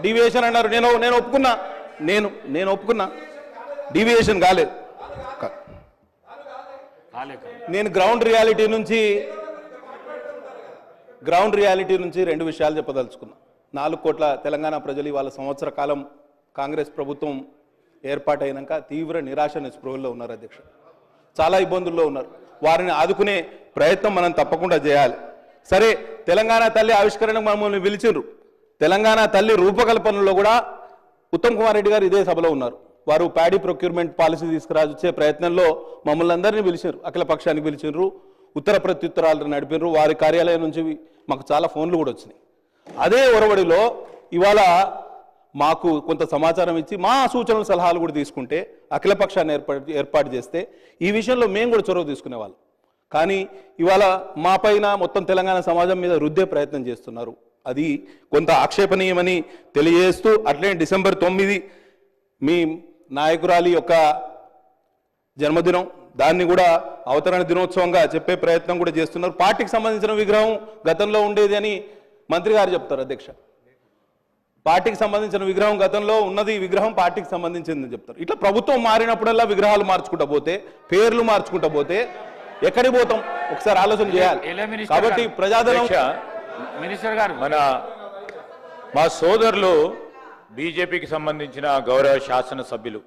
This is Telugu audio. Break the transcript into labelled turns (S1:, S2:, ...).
S1: డీవియేషన్ అన్నారు. నేను ఒప్పుకున్నా, నేను ఒప్పుకున్నా, డీవియేషన్ కాలేదు. నేను గ్రౌండ్ రియాలిటీ నుంచి 2 విషయాలు చెప్పదలుచుకున్నా. 4 కోట్ల తెలంగాణ ప్రజలు ఇవాళ సంవత్సర కాలం కాంగ్రెస్ ప్రభుత్వం ఏర్పాటైనాక తీవ్ర నిరాశ నిస్పృహల్లో ఉన్నారు అధ్యక్ష. చాలా ఇబ్బందుల్లో ఉన్నారు. వారిని ఆదుకునే ప్రయత్నం మనం తప్పకుండా చేయాలి. సరే, తెలంగాణ తల్లి ఆవిష్కరణకు మమ్మల్ని పిలిచిండ్రు. తెలంగాణ తల్లి రూపకల్పనలో కూడా ఉత్తమ్ కుమార్ రెడ్డి గారు ఇదే సభలో ఉన్నారు. వారు ప్యాడీ ప్రొక్యూర్మెంట్ పాలసీ తీసుకురాచే ప్రయత్నంలో మమ్మల్ని అందరినీ పిలిచారు. అఖిల పక్షానికి పిలిచిండ్రు, ఉత్తర ప్రత్యుత్తరాలు నడిపినారు. వారి కార్యాలయం నుంచి మాకు చాలా ఫోన్లు కూడా వచ్చినాయి. అదే ఒరవడిలో ఇవాళ మాకు కొంత సమాచారం ఇచ్చి మా సూచనలు సలహాలు కూడా తీసుకుంటే అఖిల పక్షాన్ని ఏర్పాటు చేస్తే ఈ విషయంలో మేము కూడా చొరవ తీసుకునేవాళ్ళం. కానీ ఇవాళ మా పైన మొత్తం తెలంగాణ సమాజం మీద రుద్దే ప్రయత్నం చేస్తున్నారు. అది కొంత ఆక్షేపణీయమని తెలియజేస్తూ, అట్లే డిసెంబర్ 9 మీ నాయకురాలి యొక్క జన్మదినం, దాన్ని కూడా అవతరణ దినోత్సవంగా చెప్పే ప్రయత్నం కూడా చేస్తున్నారు. పార్టీకి సంబంధించిన విగ్రహం గతంలో ఉండేది అని మంత్రి గారు చెప్తారు అధ్యక్ష. పార్టీకి సంబంధించిన విగ్రహం గతంలో ఉన్నది, విగ్రహం పార్టీకి సంబంధించిందని చెప్తారు. ఇట్లా ప్రభుత్వం మారినప్పుడల్లా విగ్రహాలు మార్చుకుంటా పోతే, పేర్లు మార్చుకుంటా పోతే ఎక్కడికి పోతాం? ఒకసారి ఆలోచన చేయాలి. కాబట్టి ప్రజాధనం
S2: మినిస్టర్ గారు, మా సోదరులు బీజేపీకి సంబంధించిన గౌరవ శాసనసభ్యులు